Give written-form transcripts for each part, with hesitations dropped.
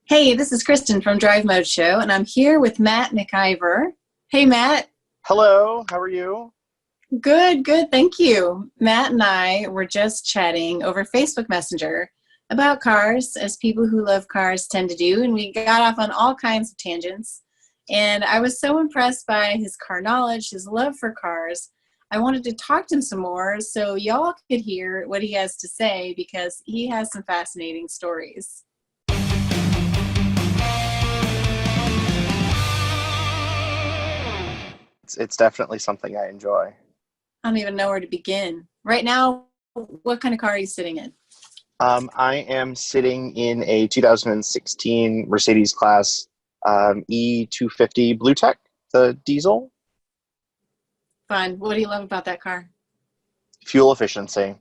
Hey, this is Kristen from Drive Mode Show, and I'm here with Matt McIvor. Hey, Matt. Hello, how are you? Good, good, thank you. Matt and I were just chatting over Facebook Messenger about cars, as people who love cars tend to do, and we got off on all kinds of tangents. And I was so impressed by his car knowledge, his love for cars. I wanted to talk to him some more so y'all could hear what he has to say because he has some fascinating stories. It's definitely something I enjoy. I don't even know where to begin. Right now, what kind of car are you sitting in? I am sitting in a 2016 Mercedes class E250 BlueTEC, the diesel. Fun. What do you love about that car? Fuel efficiency.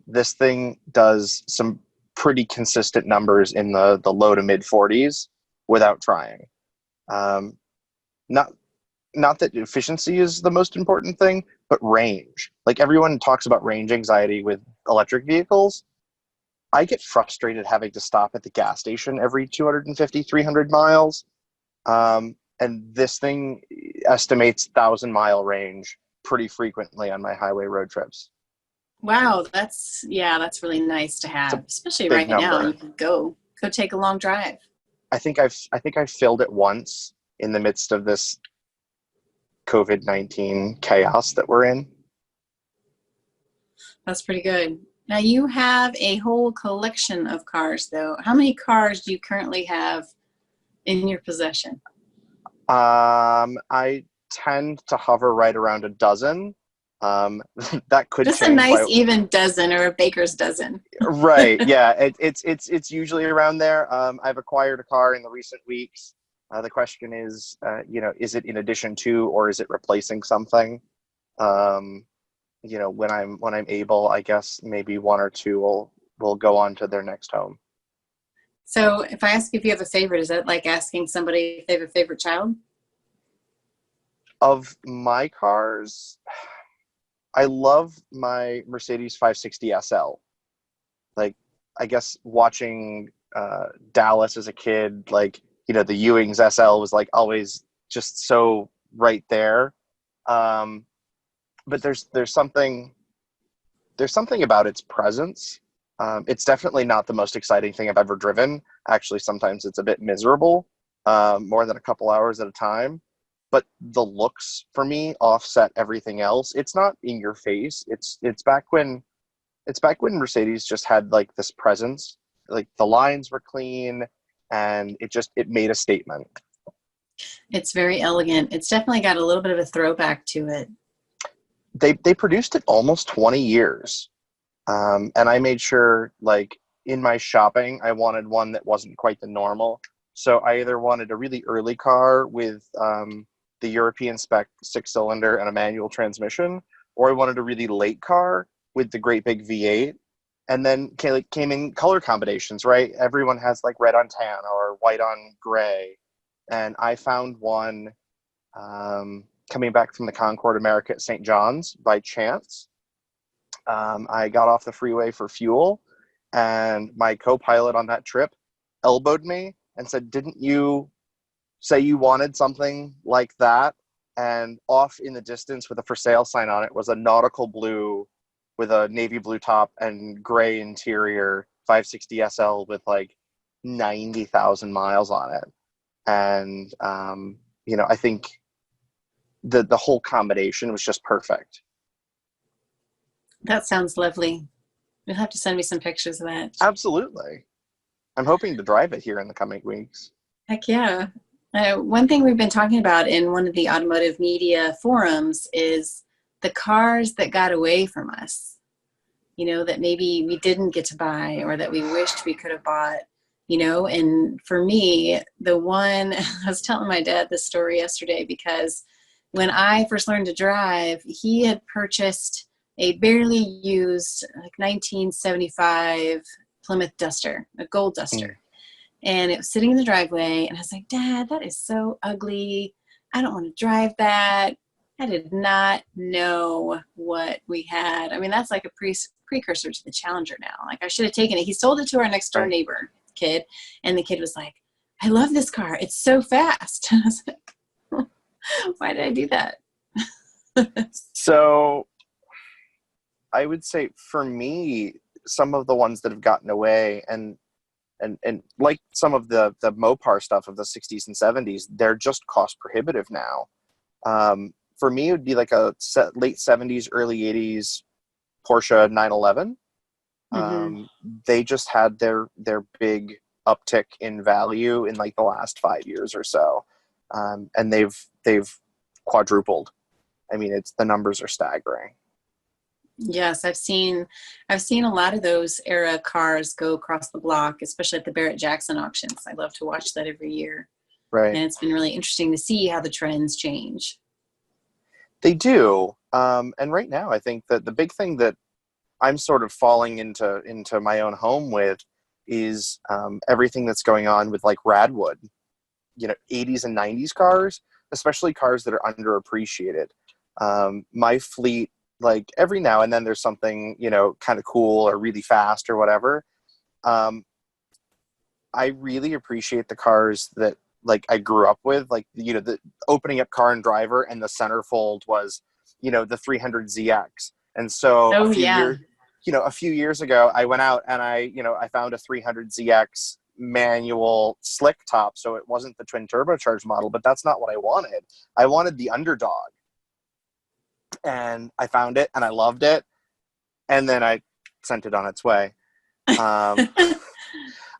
This thing does some pretty consistent numbers in the low to mid 40s without trying. Um, not not that efficiency is the most important thing, but range. Like everyone talks about range anxiety with electric vehicles. I get frustrated having to stop at the gas station every 250, 300 miles. And this thing estimates 1,000-mile range pretty frequently on my highway road trips. Wow, that's really nice to It's a have, especially big right now. You number. can go take a long drive. I think I've filled it once in the midst of this COVID-19 chaos that we're in. That's pretty good. Now you have a whole collection of cars, though. How many cars do you currently have in your possession? I tend to hover right around a dozen. Um, that could Just a change nice by even dozen or a baker's dozen. right. Yeah, it's usually around there. I've acquired a car in the recent weeks. The question is, is it in addition to or is it replacing something? Um, when I'm able, I guess maybe one or two will go on to their next home. So if I ask if you have a favorite, is that like asking somebody if they have a favorite child? Of my cars, I love my Mercedes 560 SL. Like, I guess watching Dallas as a kid, like, the Ewing's SL was like always just so right there. Um, but there's something about its presence. It's definitely not the most exciting thing I've ever driven. Actually, sometimes it's a bit miserable, more than a couple hours at a time. But the looks for me offset everything else. It's not in your face. It's back when Mercedes just had like this presence. Like the lines were clean, and it made a statement. It's very elegant. It's definitely got a little bit of a throwback to it. They produced it almost 20 years. And I made sure, like, in my shopping, I wanted one that wasn't quite the normal. So I either wanted a really early car with the European spec 6-cylinder and a manual transmission, or I wanted a really late car with the great big V8. And then came in color combinations, right? Everyone has like red on tan or white on gray. And I found one coming back from the Concord America at St. John's by chance. I got off the freeway for fuel, and my co-pilot on that trip elbowed me and said, "Didn't you say you wanted something like that?" And off in the distance with a for sale sign on it was a nautical blue with a navy blue top and gray interior 560 SL with like 90,000 miles on it. And, I think the whole combination was just perfect. That sounds lovely. You'll have to send me some pictures of that. Absolutely. I'm hoping to drive it here in the coming weeks. Heck yeah. One thing we've been talking about in one of the automotive media forums is the cars that got away from us, that maybe we didn't get to buy or that we wished we could have bought, and for me, the one, I was telling my dad this story yesterday because when I first learned to drive, he had purchased a barely used like 1975 Plymouth Duster, a gold Mm. Duster. And it was sitting in the driveway, and I was like, Dad, that is so ugly. I don't want to drive that. I did not know what we had. I mean, that's like a precursor to the Challenger now. Like, I should have taken it. He sold it to our next door Right. neighbor, kid, and the kid was like, I love this car. It's so fast. And I was like, why did I do that? So I would say for me, some of the ones that have gotten away and like some of the Mopar stuff of the 60s and 70s, they're just cost prohibitive now. For me, it would be like a late 70s, early 80s Porsche 911. Mm-hmm. They just had their big uptick in value in like the last 5 years or so, and they've quadrupled. I mean, the numbers are staggering. Yes, I've seen a lot of those era cars go across the block, especially at the Barrett Jackson auctions. I love to watch that every year. Right. And it's been really interesting to see how the trends change. They do. And right now, I think that the big thing that I'm sort of falling into my own home with is everything that's going on with like Radwood, 80s and 90s cars, especially cars that are underappreciated. My fleet, like every now and then there's something, kind of cool or really fast or whatever. I really appreciate the cars that like I grew up with, like, the opening up Car and Driver, and the centerfold was, the 300ZX. And so Oh yeah. a few years ago, I went out and I found a 300ZX manual slick top. So it wasn't the twin turbocharged model, but that's not what I wanted. I wanted the underdog, and I found it and I loved it. And then I sent it on its way. Um,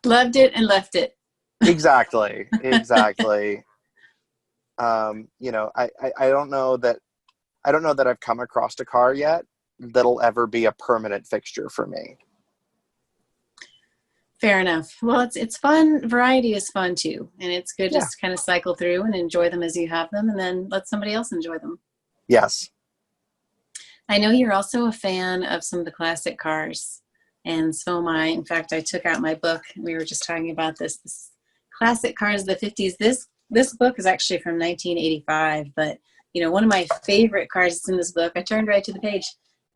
Loved it and left it. exactly. I don't know that I've come across a car yet that'll ever be a permanent fixture for me. Fair enough. Well, it's fun. Variety is fun too. And it's good Yeah. just to kind of cycle through and enjoy them as you have them, and then let somebody else enjoy them. Yes. I know you're also a fan of some of the classic cars, and so am I. In fact, I took out my book. We were just talking about this classic cars of the 50s. This book is actually from 1985, but one of my favorite cars is in this book. I turned right to the page.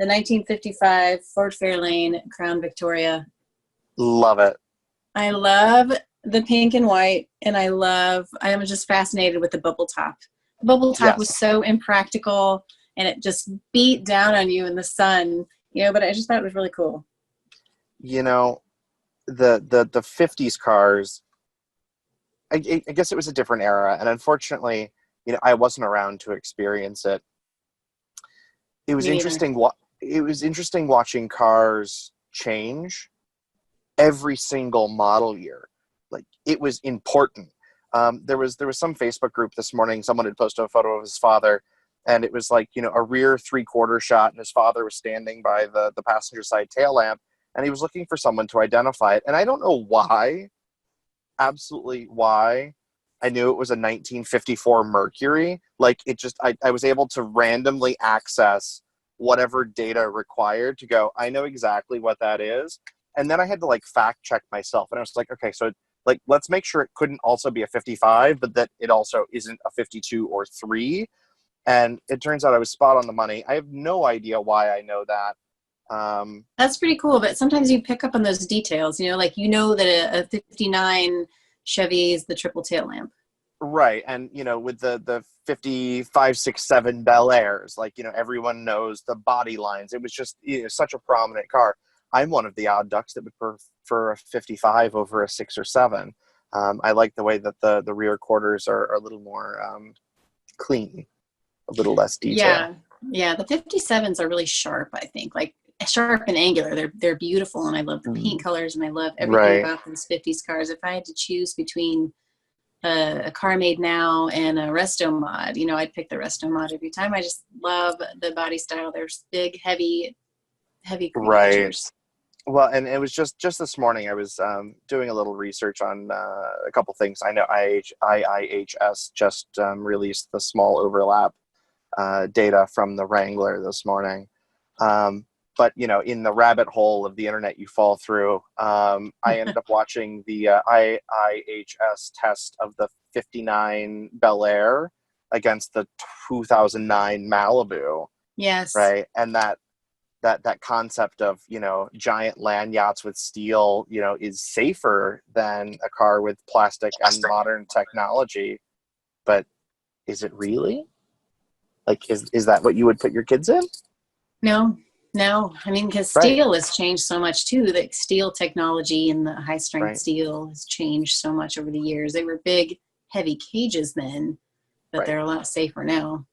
The 1955 Ford Fairlane Crown Victoria. Love it. I love the pink and white, and I am just fascinated with the bubble top. The bubble top was Yes. so impractical, and it just beat down on you in the sun, but I just thought it was really cool. The 50s cars, I guess it was a different era, and unfortunately, I wasn't around to experience it. It was Me neither. interesting. It was interesting watching cars change every single model year. Like, it was important. There was some Facebook group this morning. Someone had posted a photo of his father, and it was like, a rear 3/4 shot, and his father was standing by the passenger side tail lamp, and he was looking for someone to identify it. And I don't know why, absolutely why, I knew it was a 1954 Mercury. Like, it just, I was able to randomly access whatever data required to go, I know exactly what that is. And then I had to like fact check myself. And I was like, okay, so like, let's make sure it couldn't also be a 55, but that it also isn't a 52 or 3. And it turns out I was spot on the money. I have no idea why I know that. That's pretty cool, but sometimes you pick up on those details, like that a 59 Chevy is the triple tail lamp. Right. And, with the 55, 6, 7 Bel Airs, like, everyone knows the body lines. It was just such a prominent car. I'm one of the odd ducks that would prefer a 55 over a 6 or 7. I like the way that the rear quarters are a little more clean, a little less detail. Yeah. The 57s are really sharp, I think, like sharp and angular. They're beautiful, and I love the paint colors, and I love everything Right. about those 50s cars. If I had to choose between a car made now and a resto mod, I'd pick the resto mod every time. I just love the body style. They're big, heavy Right. creatures. Well, and it was just this morning. I was doing a little research on a couple things. I know IIHS just released the small overlap data from the Wrangler this morning. But, in the rabbit hole of the internet you fall through, I ended up watching the IIHS test of the 59 Bel Air against the 2009 Malibu. Yes. Right. And that that concept of, you know, giant land yachts with steel, you know, is safer than a car with plastic and modern technology. But is it really? Like, is that what you would put your kids in? No, no. I mean, because Right, steel has changed so much too. The steel technology and the high strength right, steel has changed so much over the years. They were big, heavy cages then, but right. they're a lot safer now,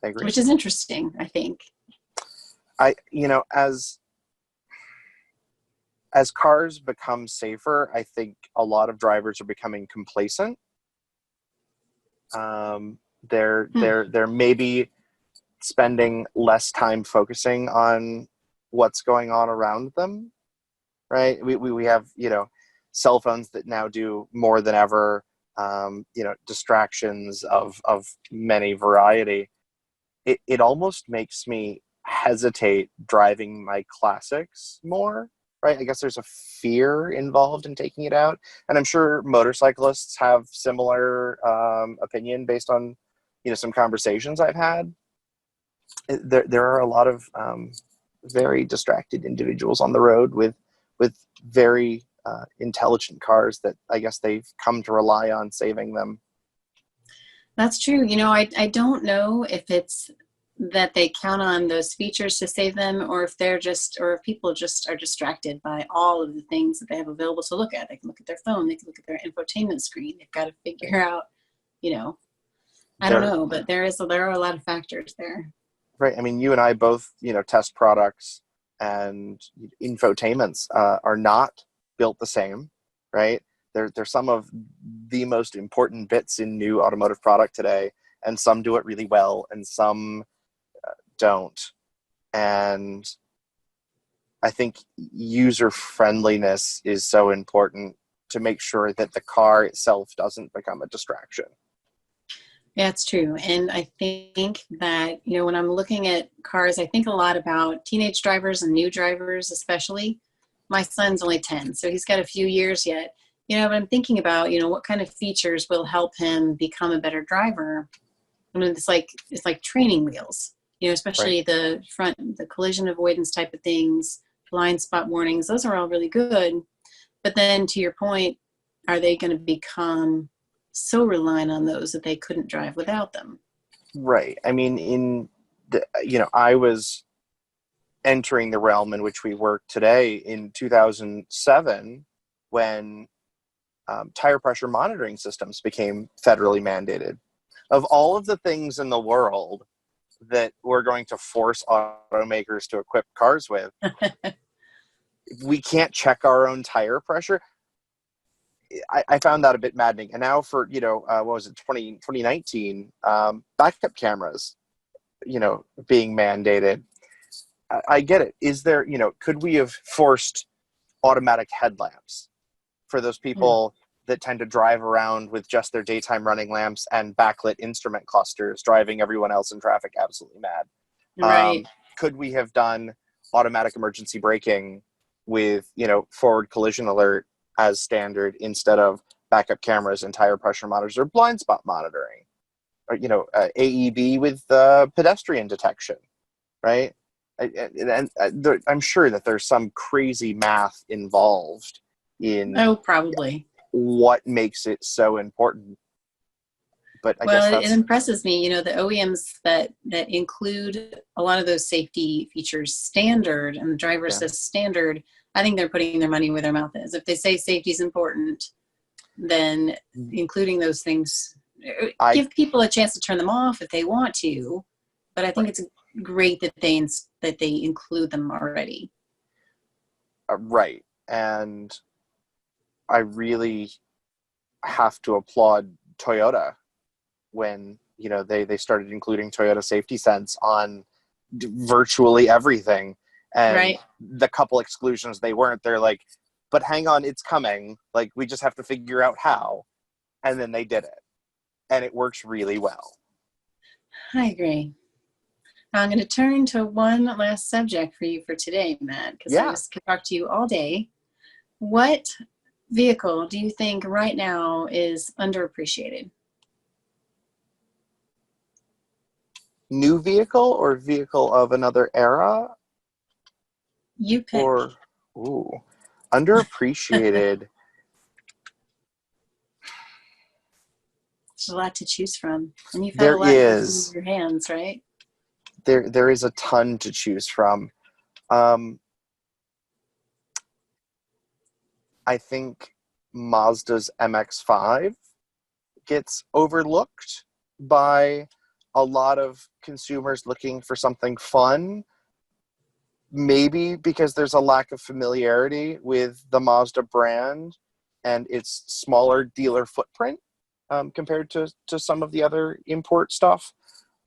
I agree. which is interesting, I think. You know, as cars become safer, I think a lot of drivers are becoming complacent. Hmm. They're maybe spending less time focusing on what's going on around them, right? We have, you know, cell phones that now do more than ever, you know, distractions of many variety. It almost makes me hesitate driving my classics more, right? I guess there's a fear involved in taking it out, and I'm sure motorcyclists have similar opinion based on, you know, some conversations I've had. There are a lot of very distracted individuals on the road with very intelligent cars that I guess they've come to rely on saving them. That's true. You know, I don't know if it's that they count on those features to save them, or if they're just, or if people just are distracted by all of the things that they have available to look at. They can look at their phone, they can look at their infotainment screen. They've got to figure out, you know, I don't They're know, but there are a lot of factors there. right. I mean, you and I both, you know, test products, and infotainments are not built the same, right? They're some of the most important bits in new automotive product today, and some do it really well, and some don't. And I think user friendliness is so important to make sure that the car itself doesn't become a distraction. Yeah, it's true. And I think that, you know, when I'm looking at cars, I think a lot about teenage drivers and new drivers, especially. My son's only 10, so he's got a few years yet. You know, but I'm thinking about, you know, what kind of features will help him become a better driver. I mean, it's like training wheels, you know, Right. especially the collision avoidance type of things, blind spot warnings. Those are all really good. But then to your point, are they going to become so reliant on those that they couldn't drive without them? Right. I mean, you know, I was entering the realm in which we work today in 2007 when tire pressure monitoring systems became federally mandated. Of all of the things in the world that we're going to force automakers to equip cars with, we can't check our own tire pressure. I found that a bit maddening. And now for, you know, what was it, 2019, backup cameras, you know, being mandated. I get it. Is there, you know, could we have forced automatic headlamps for those Hmm. people that tend to drive around with just their daytime running lamps and backlit instrument clusters, driving everyone else in traffic absolutely mad? Right. Could we have done automatic emergency braking with, you know, forward collision alert as standard instead of backup cameras and tire pressure monitors or blind spot monitoring, or, you know, AEB with pedestrian detection, right? I'm sure that there's some crazy math involved in Oh, probably. what makes it so important. But I guess Well, it that's impresses me, you know, the OEMs that include a lot of those safety features standard and the driver yeah. assist standard. I think they're putting their money where their mouth is. If they say safety is important, then including those things I give people a chance to turn them off if they want to. But I think right, it's great that they include them already. right, and I really have to applaud Toyota when, you know, they started including Toyota Safety Sense on virtually everything, and Right. the couple exclusions they weren't. They're like, but hang on, it's coming. Like, we just have to figure out how, and then they did it, and it works really well. I agree. Now I'm going to turn to one last subject for you for today, Matt, because I Yeah, just could talk to you all day. What vehicle do you think right now is underappreciated? new vehicle or vehicle of another era? You pick. Or, ooh, underappreciated. There's a lot to choose from. And you've had a There lot in is. your hands, right? There is a ton to choose from. I think Mazda's MX-5 gets overlooked by a lot of consumers looking for something fun. Maybe because there's a lack of familiarity with the Mazda brand and its smaller dealer footprint compared to some of the other import stuff.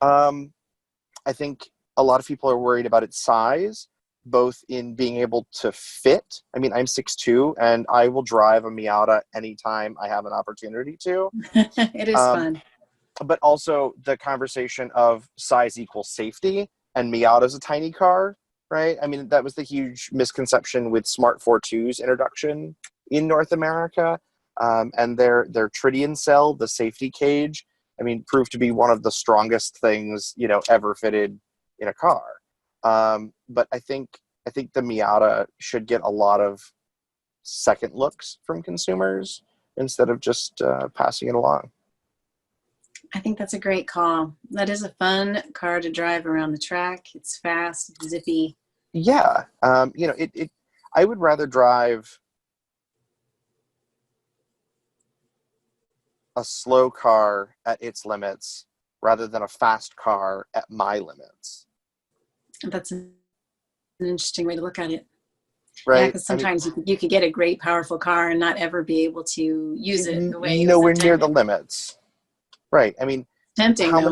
I think a lot of people are worried about its size, both in being able to fit. I mean, I'm 6'2", and I will drive a Miata anytime I have an opportunity to. It is Um, fun. but also the conversation of size equals safety, and Miata's a tiny car, right? I mean, that was the huge misconception with Smart 42's introduction in North America. And their Tritium cell, the safety cage, I mean, proved to be one of the strongest things, ever fitted in a car. But I think the Miata should get a lot of second looks from consumers instead of just passing it along. I think that's a great call. That is a fun car to drive around the track. It's fast, it's zippy. Yeah. I would rather drive a slow car at its limits rather than a fast car at my limits. That's an interesting way to look at it. Yeah, Right? because I mean, sometimes you could get a great, powerful car and not ever be able to use it the way it was nowhere near the intended. limits. Right. I mean, Tempting, how though.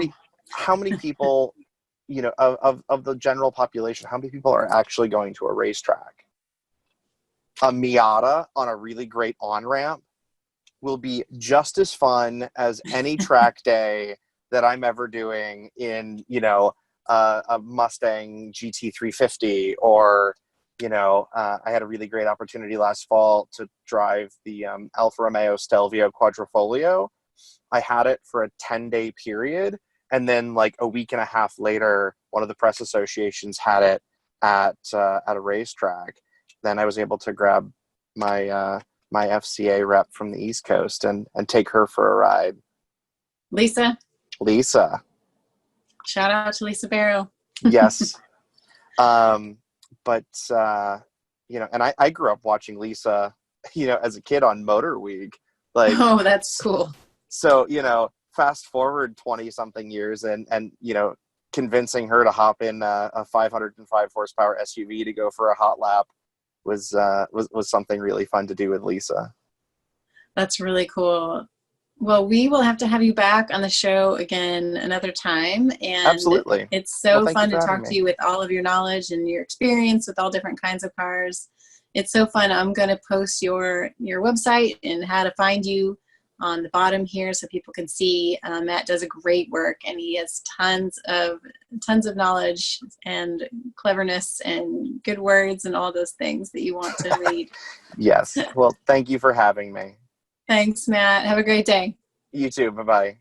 many people, of the general population, how many people are actually going to a racetrack? A Miata on a really great on-ramp will be just as fun as any track day that I'm ever doing in, a Mustang GT350 or, I had a really great opportunity last fall to drive the Alfa Romeo Stelvio Quadrifoglio. I had it for a 10-day period. And then like a week and a half later, one of the press associations had it at a racetrack. Then I was able to grab my FCA rep from the East Coast and take her for a ride. Lisa. Shout out to Lisa Barrow. Yes. But, and I grew up watching Lisa, as a kid on Motor Week. Like, oh, that's cool. So, fast forward 20 something years and, convincing her to hop in a 505 horsepower SUV to go for a hot lap was something really fun to do with Lisa. That's really cool. Well, we will have to have you back on the show again another time. And Absolutely. it's Well, so thank you fun for to having talk to me. you with all of your knowledge and your experience with all different kinds of cars. It's so fun. I'm going to post your website and how to find you on the bottom here so people can see. Matt does a great work, and he has tons of knowledge and cleverness and good words and all those things that you want to read. Yes. Well, thank you for having me. Thanks, Matt. Have a great day. You too. Bye-bye.